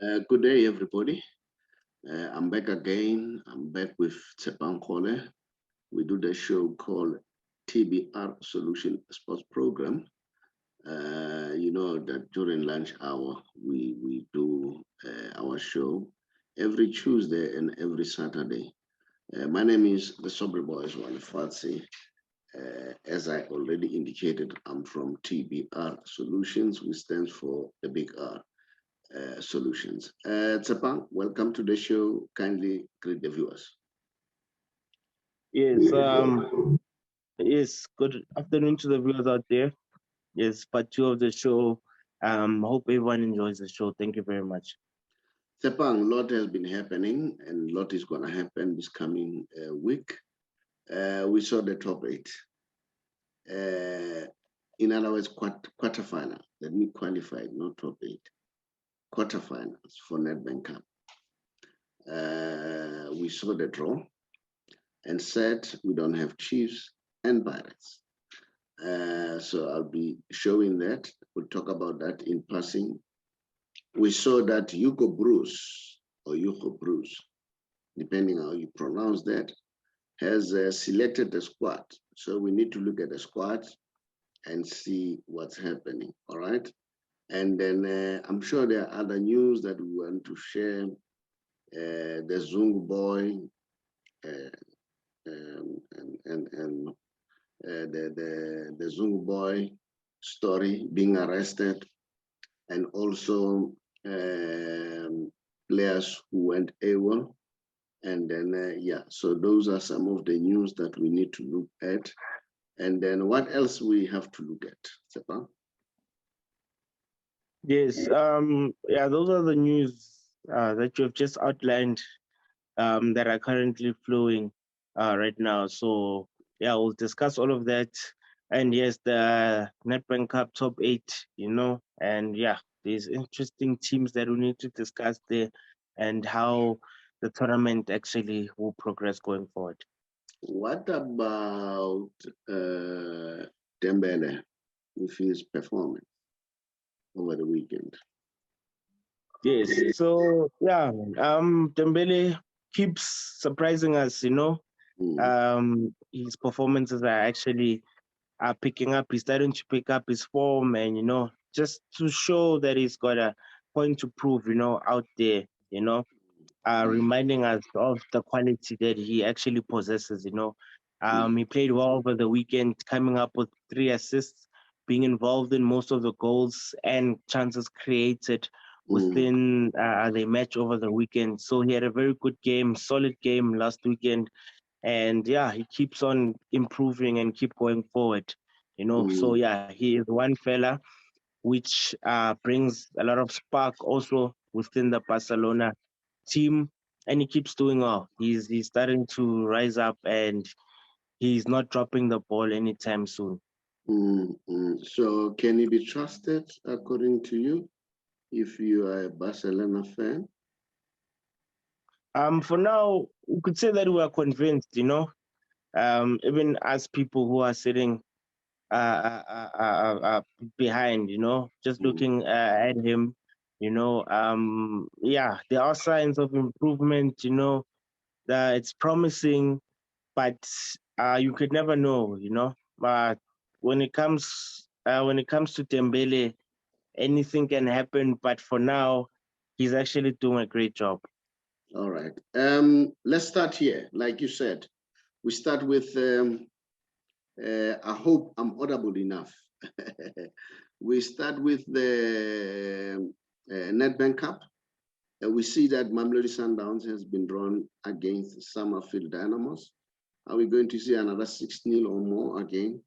Good day, everybody. I'm back again. I'm back with Tshepang Last. We do the show called TBR Solution Sports Program. You know that during lunch hour, we do our show every Tuesday and every Saturday. My name is the Saubrey Boyz Walefatshe. As I already indicated, I'm from TBR Solutions, which stands for the big R. Solutions. Tshepang, welcome to the show. Kindly greet the viewers. Yes, yes, good afternoon to the viewers out there. Yes, part two of the show. Hope everyone enjoys the show. Thank you very much. Tshepang, a lot has been happening and a lot is going to happen this coming week. We saw the top eight. In other words, quarterfinal. Let me qualify it, not top eight. Quarterfinals for Nedbank Cup. We saw the draw and said we don't have Chiefs and Pirates. So I'll be showing that. We'll talk about that in passing. We saw that Hugo Bruce, or Hugo Bruce, depending how you pronounce that, has selected the squad. So we need to look at the squad and see what's happening, all right? And then I'm sure there are other news that we want to share. The Zungu boy and the Zungu boy story being arrested, and also players who went AWOL. And then, yeah, so those are some of the news that we need to look at. And then what else we have to look at, Tshepang? Yes, yeah, those are the news that you have just outlined that are currently flowing right now. So yeah, we'll discuss all of that. And yes, the Nedbank Cup top eight, and yeah, there's interesting teams that we need to discuss there and how the tournament actually will progress going forward. What about Dembele with his performance over the weekend? Yes, so yeah, Dembele keeps surprising us, his performances are actually picking up. He's starting to pick up his form, and just to show that he's got a point to prove, out there, reminding us of the quality that he actually possesses. He played well over the weekend, coming up with 3 assists, being involved in most of the goals and chances created within the match over the weekend. So he had a very good game, solid game last weekend, and yeah, he keeps on improving and keep going forward. So yeah, he is one fella which brings a lot of spark also within the Barcelona team, and he keeps doing well. He's starting to rise up, and he's not dropping the ball anytime soon. So can he be trusted according to you if you are a Barcelona fan? For now, we could say that we are convinced, even as people who are sitting behind, just looking at him, yeah, there are signs of improvement, that it's promising, but you could never know, But when it comes to Dembele, anything can happen. But for now, he's actually doing a great job. All right. Let's start here. Like you said, we start with. I hope I'm audible enough. We start with the Nedbank Cup. We see that Mamelodi Sundowns has been drawn against Summerfield Dynamos. Are we going to see another 6-0 or more again?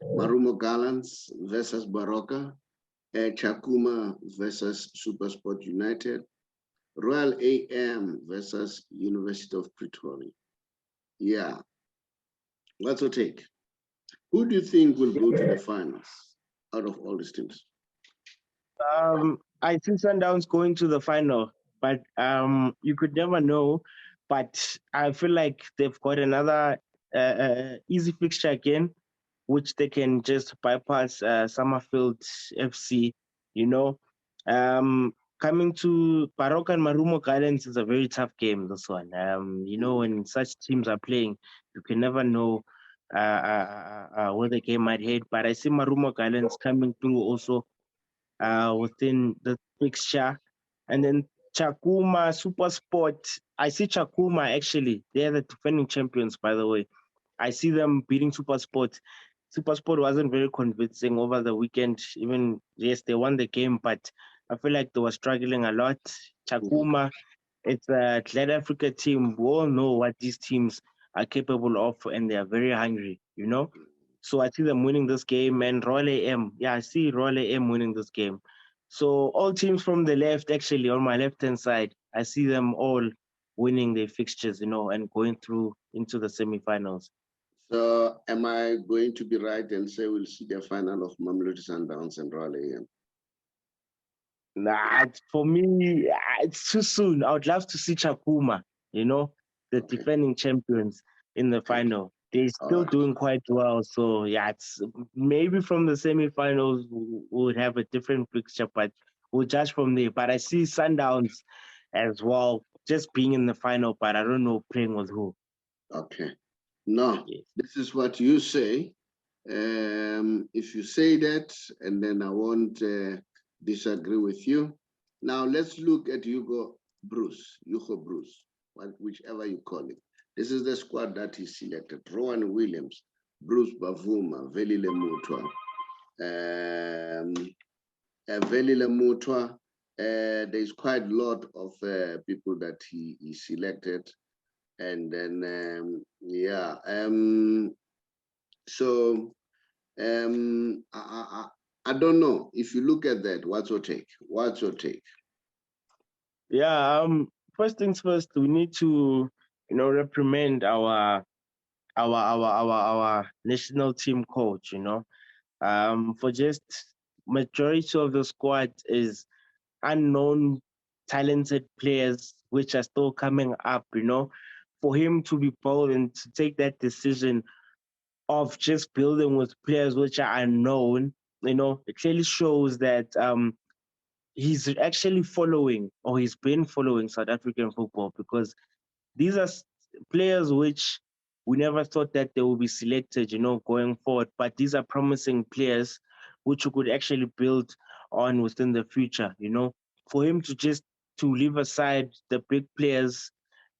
Marumo Gallants versus Baroka. Chakuma versus Supersport United. Royal AM versus University of Pretoria. Yeah. What's your take? Who do you think will go to the finals out of all these teams? I think Sundowns going to the final, but you could never know. But I feel like they've got another easy fixture again, which they can just bypass Summerfield FC. You know, coming to Baroka and Marumo Gardens is a very tough game, this one. When such teams are playing, you can never know where the game might head. But I see Marumo Gardens coming through also within the fixture. And then Chakuma, Super Sport. I see Chakuma actually. They're the defending champions, by the way. I see them beating Super Sport. Super Sport wasn't very convincing over the weekend. Even, yes, they won the game, but I feel like they were struggling a lot. Chakuma, it's a Glad Africa team. We all know what these teams are capable of, and they are very hungry. So I see them winning this game, and Royal AM. Yeah, I see Royal AM winning this game. So all teams from the left, actually, on my left-hand side, I see them all winning their fixtures, and going through into the semifinals. So am I going to be right and say we'll see the final of Mamelodi Sundowns and Royal AM? Nah, for me, it's too soon. I would love to see Chakuma, the Okay. defending champions in the Okay. final. They're All still right. doing quite well. So, yeah, it's maybe from the semifinals, we would have a different picture, but we'll judge from there. But I see Sundowns as well, just being in the final, but I don't know playing with who. Okay. No, Yes. this is what you say. If you say that, and then I won't disagree with you. Now let's look at Hugo Bruce, whichever you call it. This is the squad that he selected: Rowan Williams, Bruce Bavuma, Veli Lemutwa, Veli Lemutwa. There's quite a lot of people that he selected, and then so I don't know. If you look at that, what's your take? What's your take? Yeah, first things first, we need to, reprimand our national team coach, for just majority of the squad is unknown talented players which are still coming up, for him to be bold and to take that decision of just building with players which are unknown, it clearly shows that he's actually following, or he's been following, South African football, because these are players which we never thought that they will be selected, going forward. But these are promising players which you could actually build on within the future. For him to just to leave aside the big players,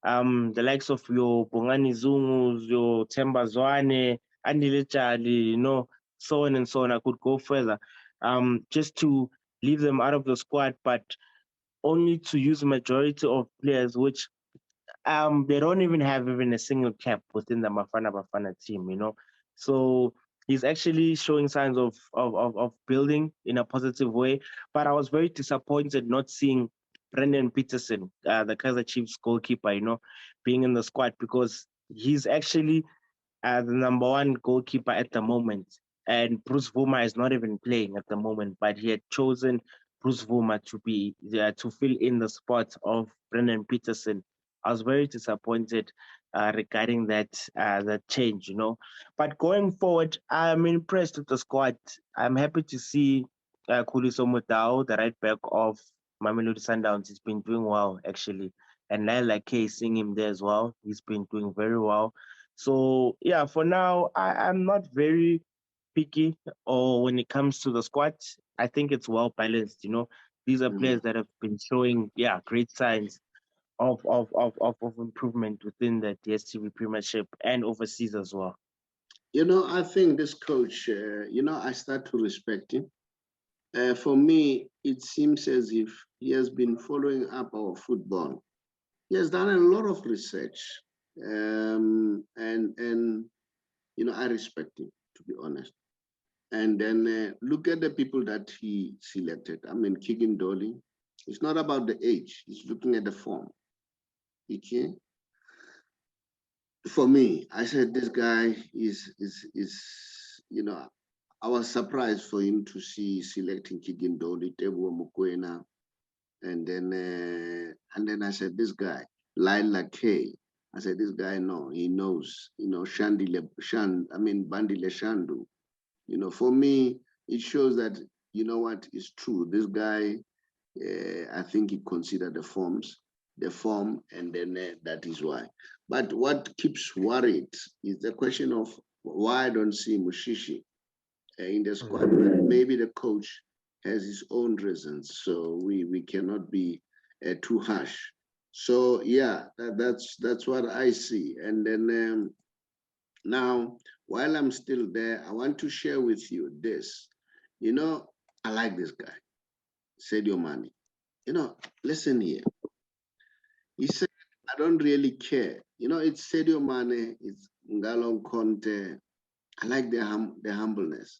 the likes of your Bongani Zungus, your Temba Zwane, Andile Chali, so on and so on. I could go further. Just to leave them out of the squad, but only to use majority of players which they don't even have even a single cap within the Bafana team. So he's actually showing signs of building in a positive way. But I was very disappointed not seeing Brendan Peterson, the Kaizer Chiefs goalkeeper, being in the squad, because he's actually the number one goalkeeper at the moment. And Bruce Vuma is not even playing at the moment, but he had chosen Bruce Vuma to be to fill in the spot of Brendan Peterson. I was very disappointed regarding that change. But going forward, I'm impressed with the squad. I'm happy to see Khuliso Motau, the right back of Mamelodi Sundowns. He's been doing well actually, and Laila K seeing him there as well. He's been doing very well. So yeah, for now, I'm not very picky or when it comes to the squad. I think it's well balanced. These are players that have been showing, great signs of improvement within the DSTV Premiership and overseas as well. I think this coach, I start to respect him. For me, it seems as if he has been following up our football. He has done a lot of research, and I respect him, to be honest. And then look at the people that he selected. I mean, Keegan Dolly. It's not about the age. He's looking at the form. Okay. For me, I said this guy is. I was surprised for him to see selecting Keegan Dolly, Tebu Mukwena, and then I said this guy, Laila K. I said this guy, no, he knows. Bandile Shandu. For me, it shows that, what is true. This guy I think he considered the form, and then that is why. But what keeps worried is the question of why I don't see Mushishi in the squad. Maybe the coach has his own reasons, so we cannot be too harsh. So yeah, that's what I see. And then now, while I'm still there, I want to share with you this. You know, I like this guy, Sadio Mane. You know, listen here. He said, I don't really care. You know, it's Sadio Mane, it's Ngalo Conte. I like their humbleness.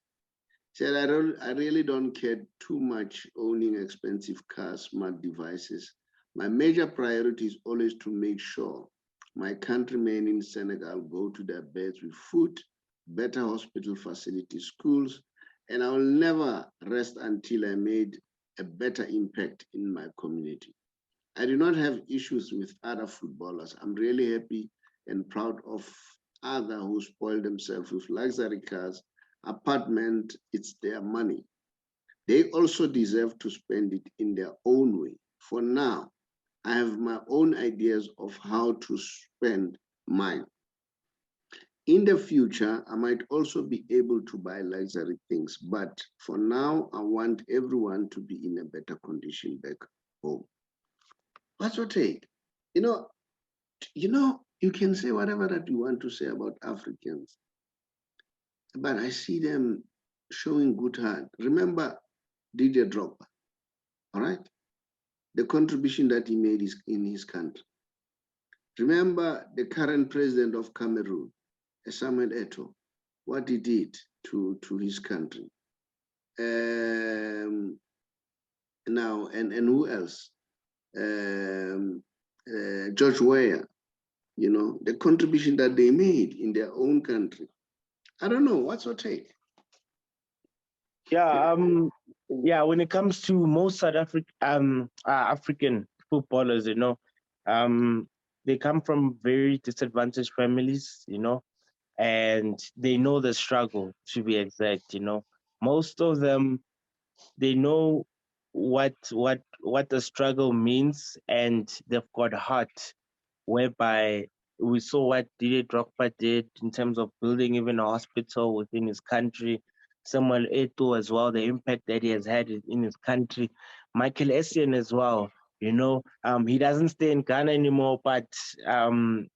He said, I really don't care too much owning expensive cars, smart devices. My major priority is always to make sure my countrymen in Senegal go to their beds with food, better hospital facilities, schools, and I will never rest until I made a better impact in my community. I do not have issues with other footballers. I'm really happy and proud of others who spoil themselves with luxury cars, apartment. It's their money. They also deserve to spend it in their own way. For now, I have my own ideas of how to spend mine. In the future, I might also be able to buy luxury things, but for now, I want everyone to be in a better condition back home. What's your take? You know, you can say whatever that you want to say about Africans, but I see them showing good heart. Remember Didier Drogba, all right? The contribution that he made is in his country. Remember the current president of Cameroon, Samuel Eto'o, what he did to his country. Now, and who else? George Weah, you know, the contribution that they made in their own country. I don't know, what's your take? Yeah, when it comes to most African footballers, they come from very disadvantaged families, and they know the struggle, to be exact. Most of them, they know what the struggle means, and they've got heart, whereby we saw what Didier Drogba did in terms of building even a hospital within his country. Samuel Eto'o as well, the impact that he has had in his country. Michael Essien as well. He doesn't stay in Ghana anymore, but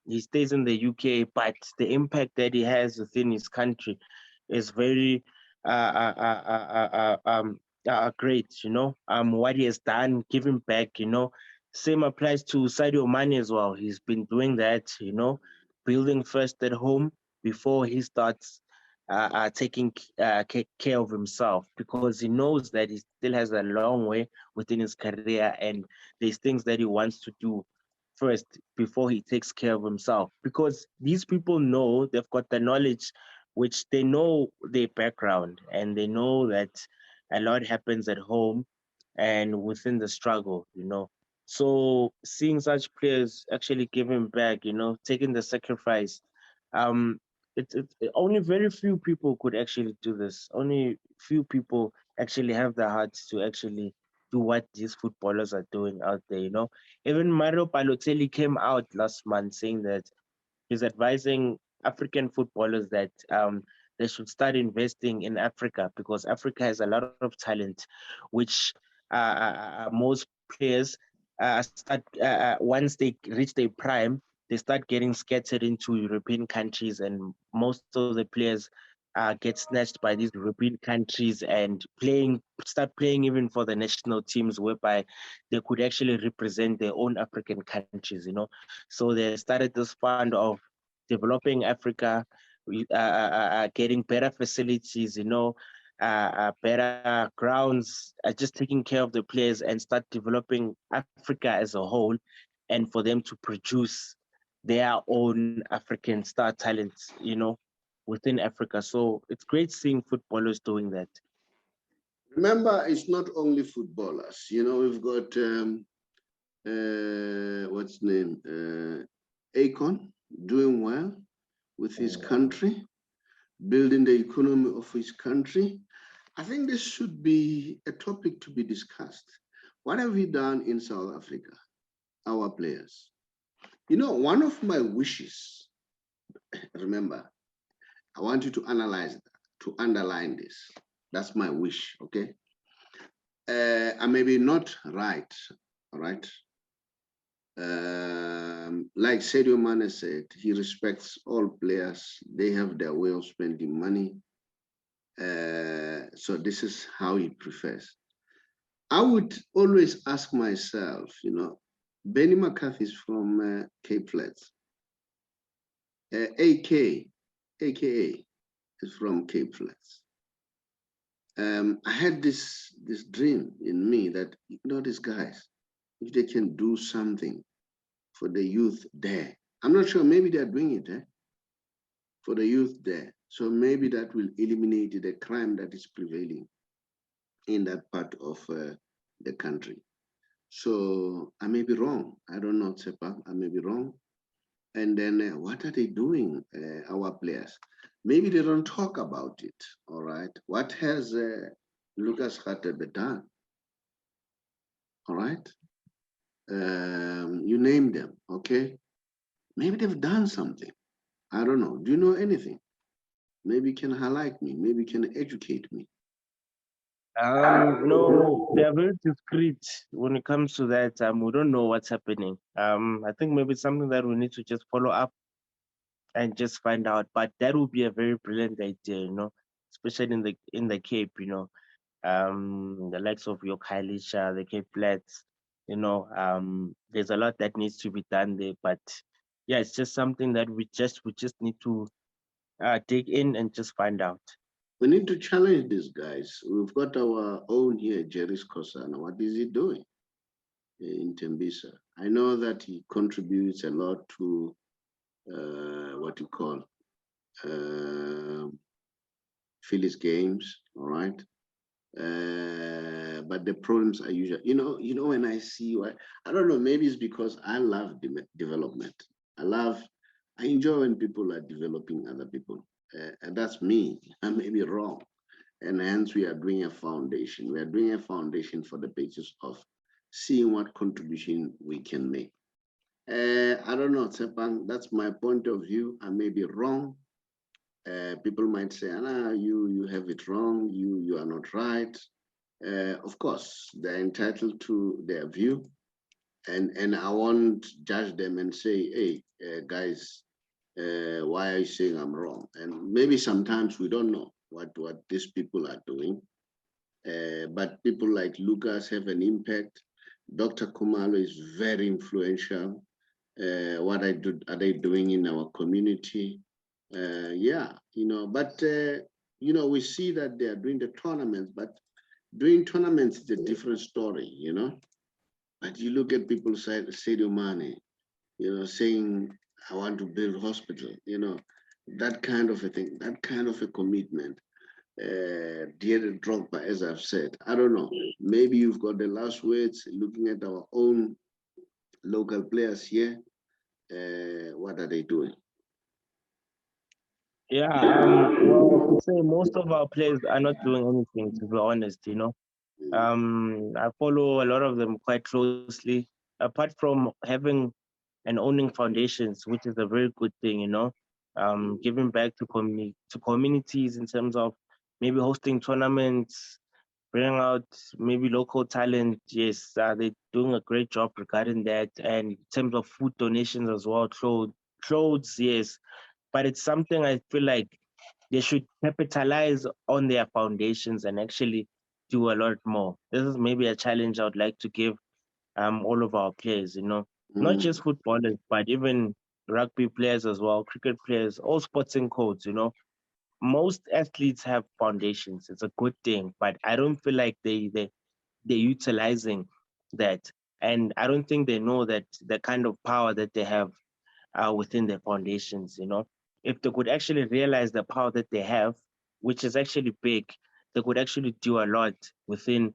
he stays in the UK. But the impact that he has within his country is very great. What he has done, giving back. Same applies to Sadio Mane as well. He's been doing that, building first at home before he starts taking care of himself, because he knows that he still has a long way within his career, and there's things that he wants to do first before he takes care of himself. Because these people know, they've got the knowledge, which they know their background, and they know that a lot happens at home and within the struggle. So seeing such players actually giving back, taking the sacrifice, um, only very few people could actually do this. Only few people actually have the heart to actually do what these footballers are doing out there. Even Mario Balotelli came out last month saying that he's advising African footballers that they should start investing in Africa, because Africa has a lot of talent, which most players start once they reach their prime, they start getting scattered into European countries, and most of the players get snatched by these European countries and start playing even for the national teams, whereby they could actually represent their own African countries. So they started this fund of developing Africa, getting better facilities, better grounds, just taking care of the players and start developing Africa as a whole, and for them to produce their own African star talents, within Africa. So it's great seeing footballers doing that. Remember, it's not only footballers. We've got what's his name? Akon doing well with his country, building the economy of his country. I think this should be a topic to be discussed. What have we done in South Africa? Our players. You know, one of my wishes, remember, I want you to analyze that, to underline this. That's my wish, okay? I may be not right, all right? Like Sadio Mane said, he respects all players. They have their way of spending money. So this is how he prefers. I would always ask myself, you know, Benny McCarthy is from Cape Flats. AKA is from Cape Flats. I had this dream in me that, you know, these guys, if they can do something for the youth there, I'm not sure, maybe they're doing it for the youth there. So maybe that will eliminate the crime that is prevailing in that part of the country. So I may be wrong. I don't know, Tshepang, I may be wrong. And then what are they doing, our players? Maybe they don't talk about it, all right? What has Lucas Radebe done, all right? You name them, okay? Maybe they've done something. I don't know. Do you know anything? Maybe you can highlight me. Maybe you can educate me. No, they are very discreet when it comes to that. We don't know what's happening. I think maybe it's something that we need to just follow up and just find out. But that would be a very brilliant idea, you know, especially in the Cape, you know, the likes of your Khayelitsha, the Cape Flats, you know, there's a lot that needs to be done there. But yeah, it's just something that we just need to dig in and just find out. We need to challenge these guys. We've got our own here, Jerry Skosana. What is he doing in Tembisa? I know that he contributes a lot to what you call Phillies games, all right? But the problems are usually, when I see, I don't know, maybe it's because I love development. I enjoy when people are developing other people. And that's me. I may be wrong. And hence we are doing a foundation. We are doing a foundation for the basis of seeing what contribution we can make. I don't know, Tshepang, that's my point of view. I may be wrong. People might say, you have it wrong, you are not right. Of course, they're entitled to their view, and I won't judge them and say, hey, guys, why are you saying I'm wrong? And maybe sometimes we don't know what these people are doing, but people like Lucas have an impact. Dr. Kumalo is very influential. What are they doing in our community? Yeah, but we see that they are doing the tournaments, but doing tournaments is a different story. But you look at people say Sadio Mane, saying, I want to build hospital, that kind of a thing, that kind of a commitment. Dear Drogba, as I've said, I don't know, maybe you've got the last words looking at our own local players here. What are they doing? Yeah, well, to say most of our players are not doing anything, to be honest, you know. I follow a lot of them quite closely. Apart from having and owning foundations, which is a very good thing, you know. Giving back to communities in terms of maybe hosting tournaments, bringing out maybe local talent. Yes, they're doing a great job regarding that. And in terms of food donations as well, clothes, yes. But it's something I feel like they should capitalize on their foundations and actually do a lot more. This is maybe a challenge I would like to give all of our players, you know, not Mm, just footballers, but even rugby players as well, cricket players, all sporting codes, you know. Most athletes have foundations. It's a good thing, but I don't feel like they're utilizing that. And I don't think they know that the kind of power that they have within their foundations, you know. If they could actually realize the power that they have, which is actually big, they could actually do a lot within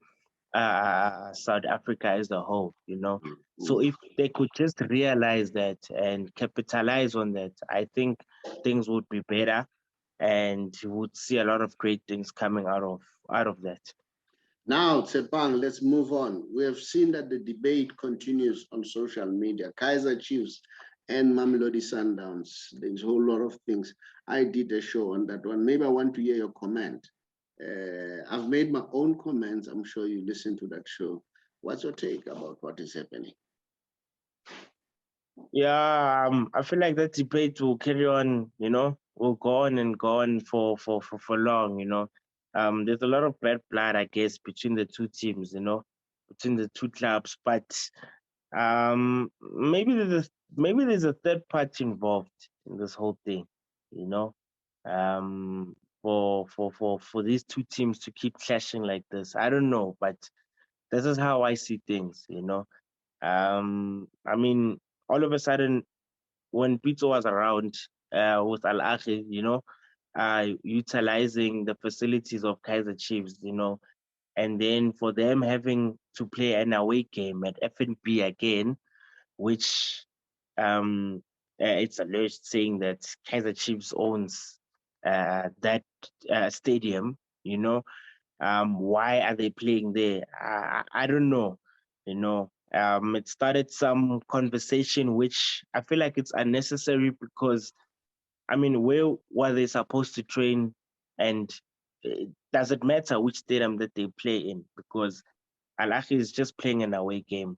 South Africa as a whole, you know. mm, So mm. if they could just realize that and capitalize on that, I think things would be better and you would see a lot of great things coming out of that. Now, Tshepang, let's move on. We have seen that the debate continues on social media. Kaizer Chiefs and Mamelodi Sundowns. There's a whole lot of things. I did a show on that one. Maybe I want to hear your comment. I've made my own comments. I'm sure you listened to that show. What's your take about what is happening? Yeah, I feel like that debate will carry on, will go on and go on for long, There's a lot of bad blood, I guess, between the two teams, between the two clubs. But maybe there's a third party involved in this whole thing, you know. For these two teams to keep clashing like this. I don't know, but this is how I see things. I mean, all of a sudden when Pito was around with Al Ahly, utilizing the facilities of Kaizer Chiefs, and then for them having to play an away game at FNB again, which it's alleged saying that Kaizer Chiefs owns that stadium, why are they playing there? I don't know, it started some conversation which I feel like it's unnecessary because, I mean, where were they supposed to train, and does it matter which stadium that they play in? Because Al Ahly is just playing an away game;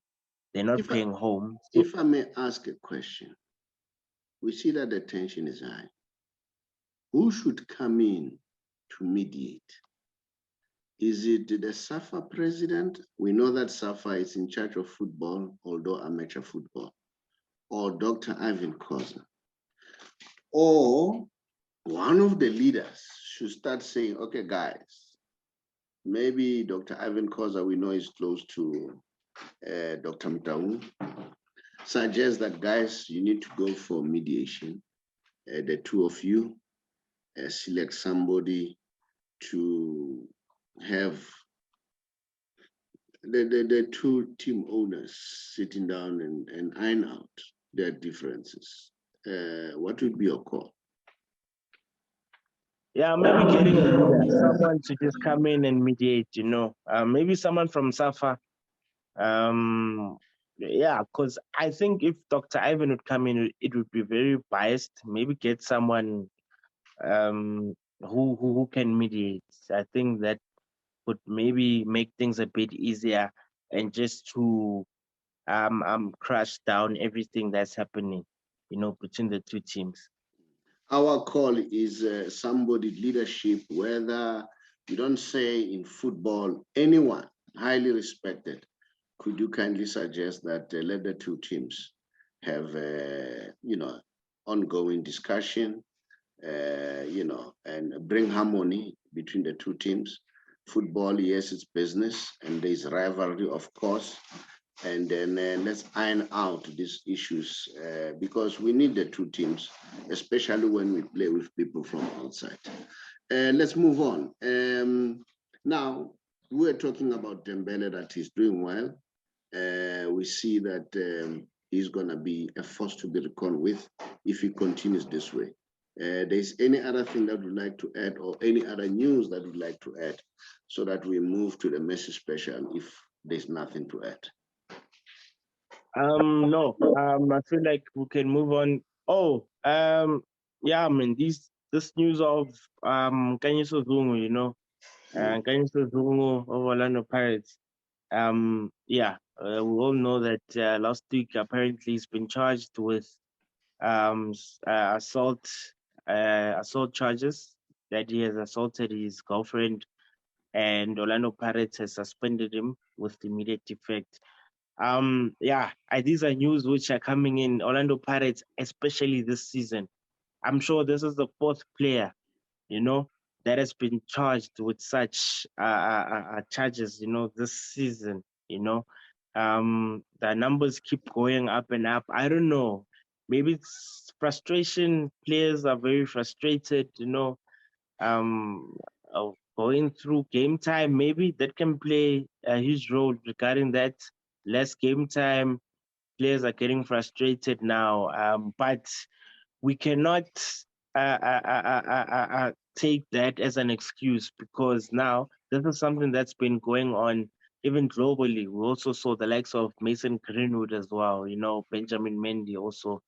they're not playing home. So, if I may ask a question, we see that the tension is high. Who should come in to mediate? Is it the SAFA president? We know that SAFA is in charge of football, although amateur football, or Dr. Ivan Koza, or one of the leaders should start saying, okay, guys, maybe Dr. Ivan Koza, we know is close to Dr. Mtaung, suggests that, guys, you need to go for mediation. The two of you select somebody to have the two team owners sitting down and iron out their differences. What would be your call? yeah, maybe getting a leader, someone to just come in and mediate, maybe someone from SAFA. Yeah, because I think if Dr. Ivan would come in, it would be very biased. Maybe get someone who can mediate. I think that would maybe make things a bit easier and just to crush down everything that's happening, between the two teams. Our call is somebody leadership, whether you don't say in football, anyone highly respected. Could you kindly suggest that let the two teams have, ongoing discussion, and bring harmony between the two teams? Football, yes, it's business, and there's rivalry, of course. And then let's iron out these issues because we need the two teams, especially when we play with people from outside. Let's move on. Now, we're talking about Dembele, that he's doing well. We see that he's going to be a force to be reckoned with if he continues this way. There's any other thing that we'd like to add or any other news that we'd like to add so that we move to the Messi special if there's nothing to add? No. I feel like we can move on. Oh, yeah, I mean, this news of Kanyiso Zungu, Kanyiso Zungu of Orlando Pirates. Yeah, we all know that last week apparently he's been charged with assault charges, that he has assaulted his girlfriend, and Orlando Pirates has suspended him with immediate effect. Yeah, these are news which are coming in. Orlando Pirates, especially this season. I'm sure this is the fourth player, that has been charged with such charges, this season. The numbers keep going up and up. I don't know. Maybe it's frustration. Players are very frustrated, going through game time. Maybe that can play a huge role regarding that. Less game time, players are getting frustrated now. But we cannot take that as an excuse, because now this is something that's been going on even globally. We also saw the likes of Mason Greenwood as well, Benjamin Mendy also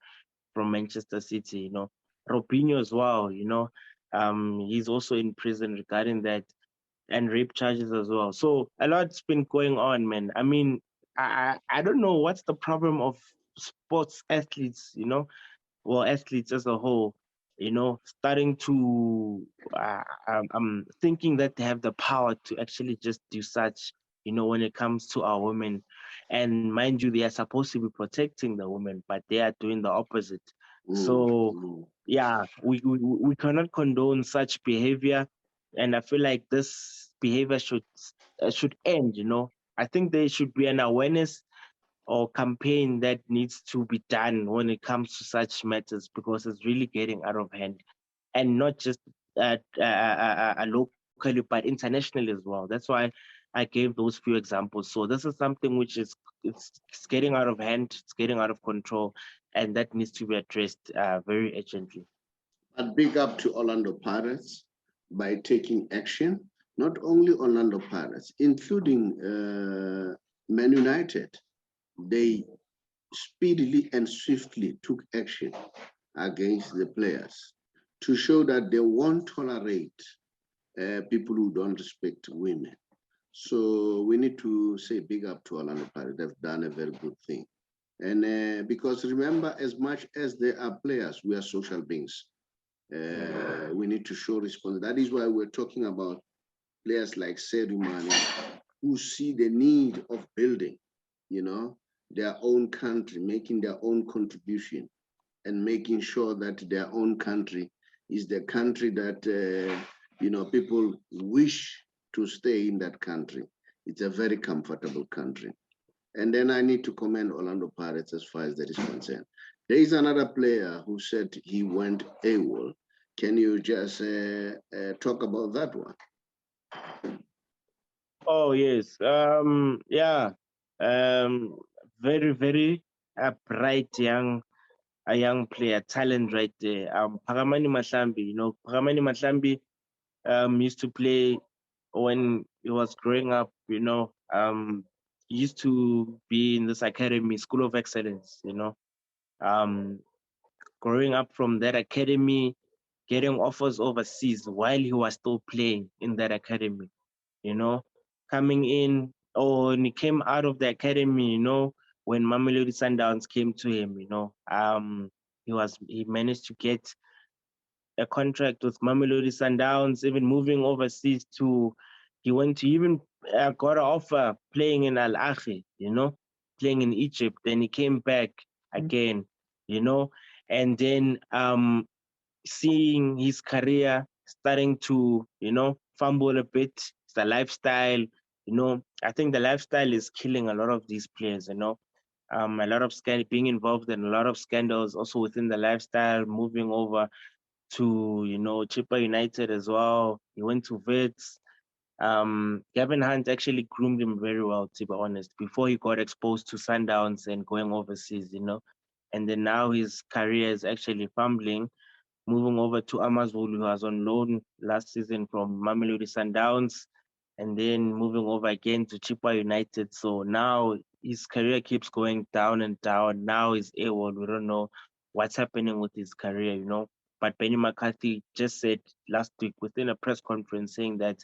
from Manchester City, Robinho as well, he's also in prison regarding that, and rape charges as well. So a lot's been going on, man. I mean, I don't know what's the problem of sports athletes, well, athletes as a whole, starting to thinking that they have the power to actually just do such, when it comes to our women. And mind you, they are supposed to be protecting the women, but they are doing the opposite. So yeah, we cannot condone such behavior, and I feel like this behavior should end. I think there should be an awareness or campaign that needs to be done when it comes to such matters, because it's really getting out of hand, and not just locally but internationally as well. That's why I gave those few examples. So this is something which is it's getting out of hand, it's getting out of control, and that needs to be addressed very urgently. But big up to Orlando Pirates by taking action. Not only Orlando Pirates, including Man United, they speedily and swiftly took action against the players to show that they won't tolerate people who don't respect women. So we need to say big up to Orlando Pirates. They've done a very good thing. And because remember, as much as they are players, we are social beings. We need to show response. That is why we're talking about players like Sadio Mane, who see the need of building, their own country, making their own contribution, and making sure that their own country is the country that people wish to stay in that country. It's a very comfortable country. And then I need to commend Orlando Pirates as far as that is concerned. There is another player who said he went AWOL. Can you just talk about that one? Oh yes, yeah, um, very very bright a young player, talent right there. Paramani Mahlambi, Paramani Mahlambi used to play when he was growing up, he used to be in this academy, School of Excellence, um, growing up from that academy, getting offers overseas while he was still playing in that academy, you know, coming in, or when he came out of the academy, when Mamelodi Sundowns came to him, he managed to get a contract with Mamelodi Sundowns, even moving overseas he went to even got an offer playing in Al Ahly, playing in Egypt. Then he came back again, and then seeing his career starting to, fumble a bit. It's the lifestyle, I think the lifestyle is killing a lot of these players, a lot of being involved in a lot of scandals also within the lifestyle, moving over to, Chippa United as well. He went to Wits. Gavin Hunt actually groomed him very well, to be honest, before he got exposed to Sundowns and going overseas, And then now his career is actually fumbling, moving over to Amazulu, who was on loan last season from Mamelodi Sundowns, and then moving over again to Chippa United. So now his career keeps going down and down. Now he's AWOL. We don't know what's happening with his career, But Benny McCarthy just said last week within a press conference saying that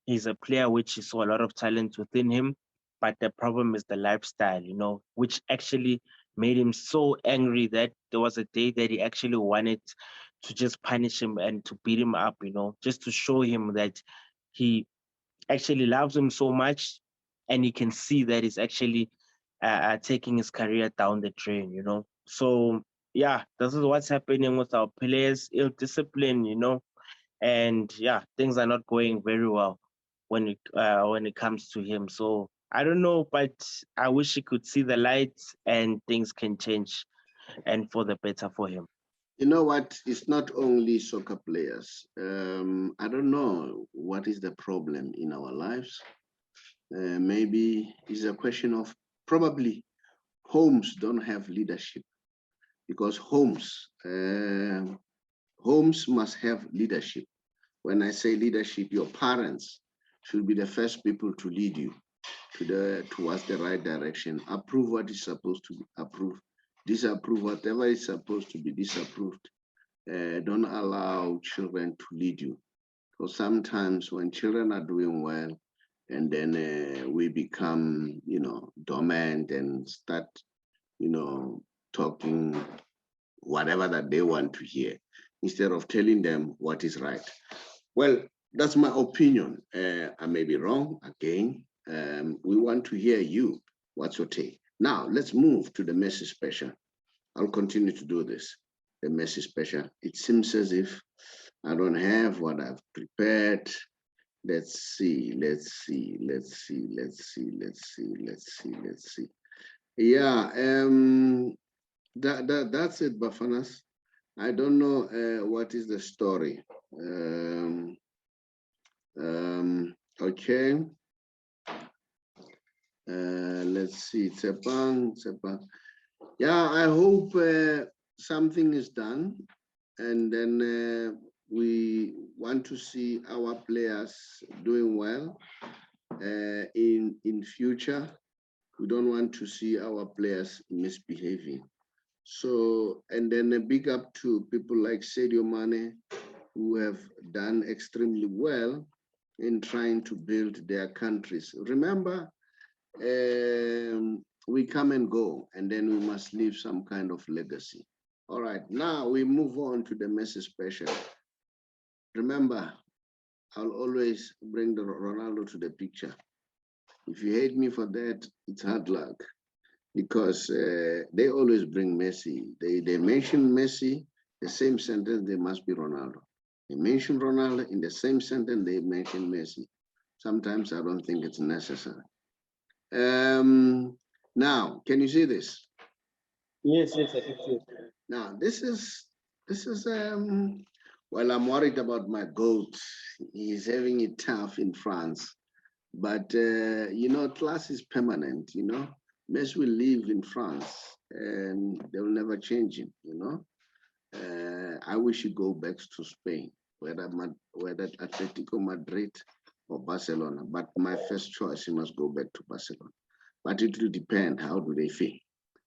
he's a player which he saw a lot of talent within him, but the problem is the lifestyle, which actually made him so angry that there was a day that he actually wanted to just punish him and to beat him up, just to show him that he actually loves him so much, and he can see that he's actually taking his career down the drain, So yeah, this is what's happening with our players, ill discipline, and yeah, things are not going very well when it comes to him. So I don't know, but I wish he could see the light and things can change and for the better for him. You know what? It's not only soccer players. I don't know what is the problem in our lives. Maybe it's a question of probably homes don't have leadership, because homes homes must have leadership. When I say leadership, your parents should be the first people to lead you towards the right direction. Approve what is supposed to be approved. Disapprove whatever is supposed to be disapproved. Don't allow children to lead you. So sometimes when children are doing well, and then we become, dormant and start, talking whatever that they want to hear, instead of telling them what is right. Well, that's my opinion. I may be wrong again. We want to hear you. What's your take? Now, let's move to the message special. I'll continue to do this, the message special. It seems as if I don't have what I've prepared. Let's see. Yeah, that's it, Bafanas. I don't know what is the story. Okay. Let's see, Tshepang. Yeah, I hope something is done, and then we want to see our players doing well in future. We don't want to see our players misbehaving. So, and then a big up to people like Sadio Mane, who have done extremely well in trying to build their countries. Remember, we come and go, and then we must leave some kind of legacy. All right, now we move on to the message special. Remember, I'll always bring the Ronaldo to the picture. If you hate me for that, it's hard luck, because they always bring Messi. They mention Messi, the same sentence, they must be Ronaldo. They mention Ronaldo, in the same sentence, they mention Messi. Sometimes I don't think it's necessary. Now, can you see this? Yes, I can see it. Now, this is well, I'm worried about my goat. He's having it tough in France. But, class is permanent, Messi will live in France and they will never change him, I wish he go back to Spain, whether Atletico Madrid or Barcelona. But my first choice, he must go back to Barcelona. But it will depend, how do they feel?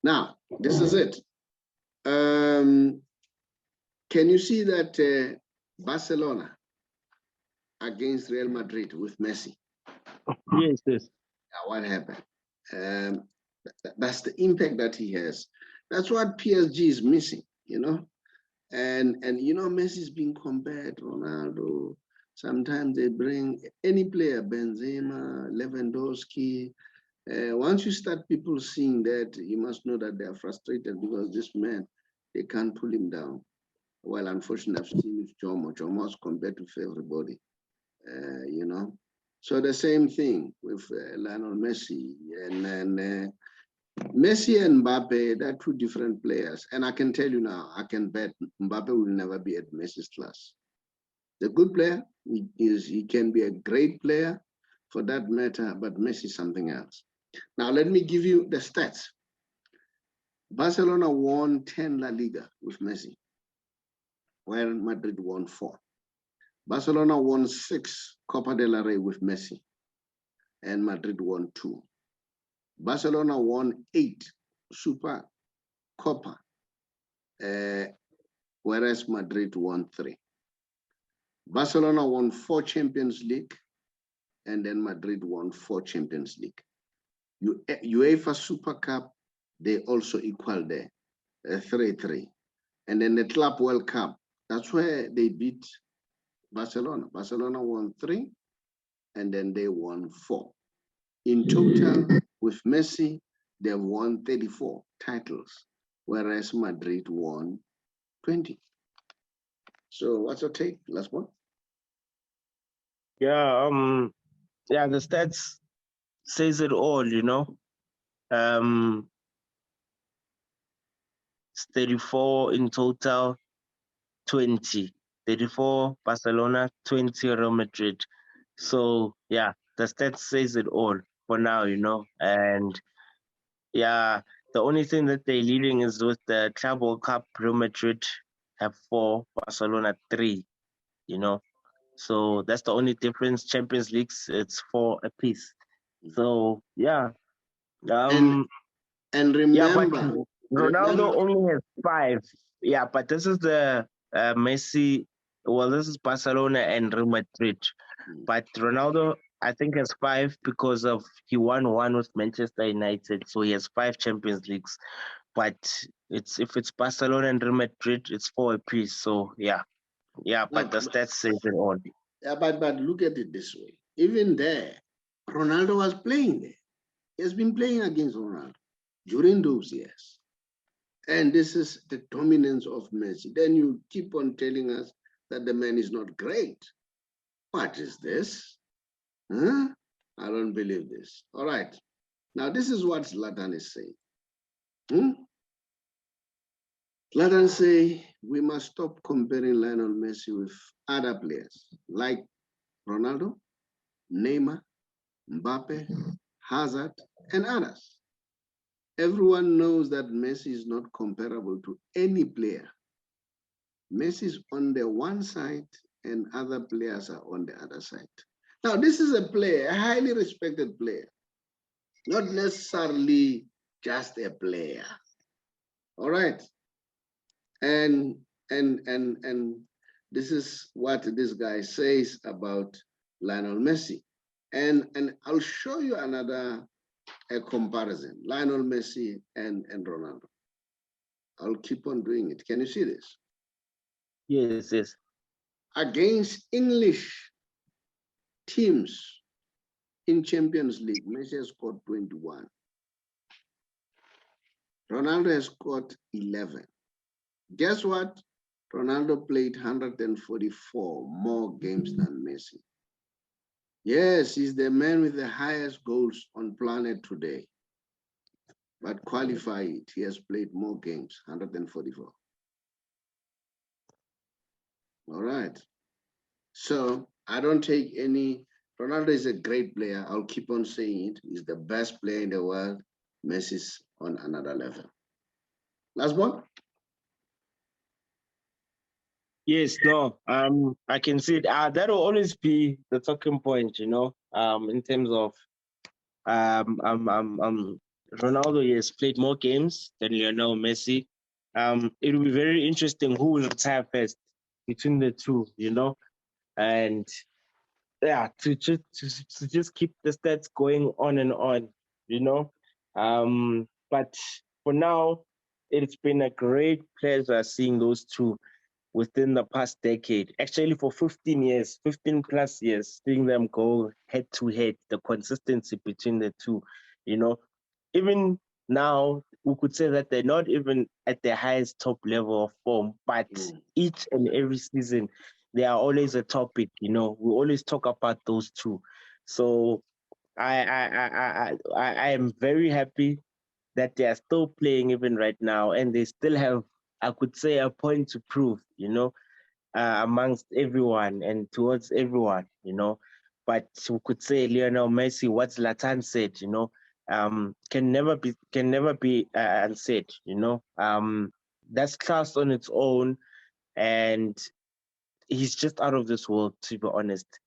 Now, this is it. Can you see that Barcelona against Real Madrid with Messi? Yes. What happened? That's the impact that he has. That's what PSG is missing, And Messi's being compared to Ronaldo. Sometimes they bring any player, Benzema, Lewandowski. Once you start people seeing that, you must know that they are frustrated, because this man, they can't pull him down. Well, unfortunately, I've seen with Jomo. Jomo's compared to everybody, So the same thing with Lionel Messi, and Messi and Mbappe, they're two different players. And I can tell you now, I can bet Mbappe will never be at Messi's class. The good player, he can be a great player for that matter, but Messi is something else. Now, let me give you the stats. Barcelona won 10 La Liga with Messi, while Madrid won 4. Barcelona won 6 Copa del Rey with Messi, and Madrid won 2. Barcelona won 8 Super Copa, whereas Madrid won 3. Barcelona won 4 Champions League, and then Madrid won 4 Champions League. UEFA Super Cup, they also equal there, 3-3. And then the Club World Cup, that's where they beat Barcelona. Barcelona won 3, and then they won 4. In total, with Messi, they've won 34 titles, whereas Madrid won 20. So what's your take, Last Born? Yeah, the stats says it all, It's 34 in total, 20. 34 Barcelona, 20 Real Madrid. So yeah, the stats says it all for now, And yeah, the only thing that they're leading is with the Club World Cup. Real Madrid have 4, Barcelona 3, you know. So that's the only difference. Champions Leagues, it's 4 apiece. So yeah. And and Yeah, but remember, Ronaldo only has 5. Yeah, but this is the Messi. Well, this is Barcelona and Real Madrid. But Ronaldo, I think, has 5 because of he won one with Manchester United, so he has 5 Champions Leagues. But it's if it's Barcelona and Real Madrid, it's 4 apiece. So yeah. But no, the stats say it all. yeah, but look at it this way. Even there, Ronaldo was playing there. He has been playing against Ronaldo during those years. And this is the dominance of Messi. Then you keep on telling us that the man is not great. What is this? Huh? I don't believe this. All right. Now, this is what Zlatan is saying. Zlatan say we must stop comparing Lionel Messi with other players like Ronaldo, Neymar, Mbappe, Hazard, and others. Everyone knows that Messi is not comparable to any player. Messi is on the one side and other players are on the other side. Now, this is a player, a highly respected player, not necessarily just a player. All right. And this is what this guy says about Lionel Messi. And I'll show you another comparison, Lionel Messi and Ronaldo. I'll keep on doing it. Can you see this? Yes. Against English teams in Champions League, Messi has scored 21. Ronaldo has scored 11. Guess what? Ronaldo played 144 more games than Messi. Yes, he's the man with the highest goals on planet today. But qualify it, he has played more games, 144. All right. So I don't take any. Ronaldo is a great player. I'll keep on saying it. He's the best player in the world. Messi's on another level. Last one. Yes, no. I can see it. That will always be the talking point, in terms of Ronaldo, he has played more games than Lionel Messi. It will be very interesting who will retire first between the two, and yeah, to just keep the stats going on and on, you know. But for now, it's been a great pleasure seeing those two within the past decade. Actually, for 15 years, 15 plus years, seeing them go head to head, the consistency between the two, you know. Even now, we could say that they're not even at the highest top level of form, but each and every season, they are always a topic, We always talk about those two. So I am very happy that they are still playing even right now, and they still have, I could say, a point to prove, amongst everyone and towards everyone, But we could say Lionel Messi, what Zlatan said, can never be unsaid, That's class on its own, and he's just out of this world, to be honest.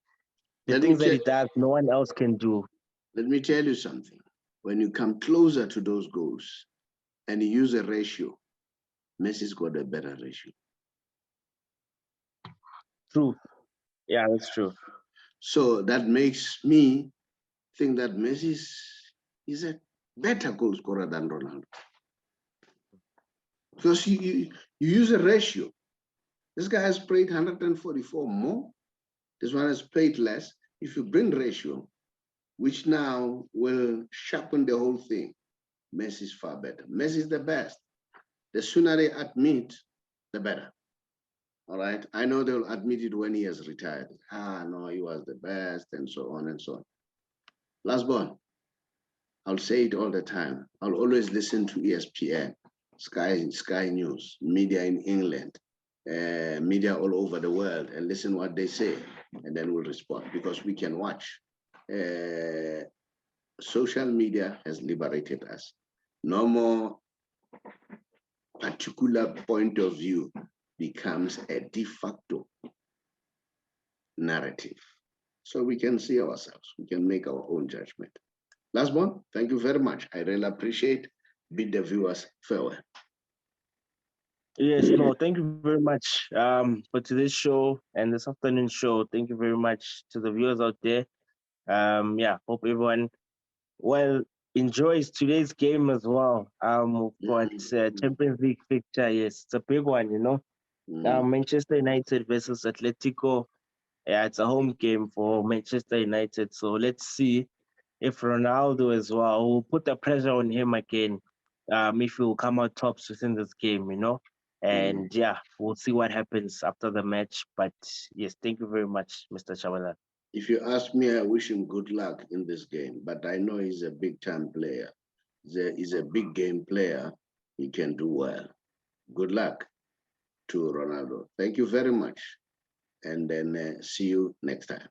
The things that he does, no one else can do. Let me tell you something. When you come closer to those goals and you use a ratio, Messi's got a better ratio. True. Yeah, that's true. So that makes me think that Messi is a better goal scorer than Ronaldo. Because you use a ratio. This guy has played 144 more. This one has played less. If you bring ratio, which now will sharpen the whole thing, Messi is far better. Messi is the best. The sooner they admit, the better. All right. I know they'll admit it when he has retired. No, he was the best, and so on and so on. Last born. I'll say it all the time. I'll always listen to ESPN, Sky News, media in England, media all over the world, and listen what they say, and then we'll respond because we can watch. Social media has liberated us. No more particular point of view. becomes a de facto narrative. So we can see ourselves, we can make our own judgment. Last one, thank you very much. I really appreciate. Bid the viewers farewell. Yes, no, thank you very much for today's show and this afternoon show. Thank you very much to the viewers out there. Yeah, hope everyone well enjoys today's game as well. We've got Champions League fixture. Yes, it's a big one, you know. Manchester United versus Atletico. Yeah, it's a home game for Manchester United. So let's see if Ronaldo as well will put the pressure on him again. If he will come out tops within this game, you know. And yeah, we'll see what happens after the match. But yes, thank you very much, Mr. Chabala. If you ask me, I wish him good luck in this game, but I know he's a big time player. He's a big game player. He can do well. Good luck to Ronaldo. Thank you very much. And then see you next time.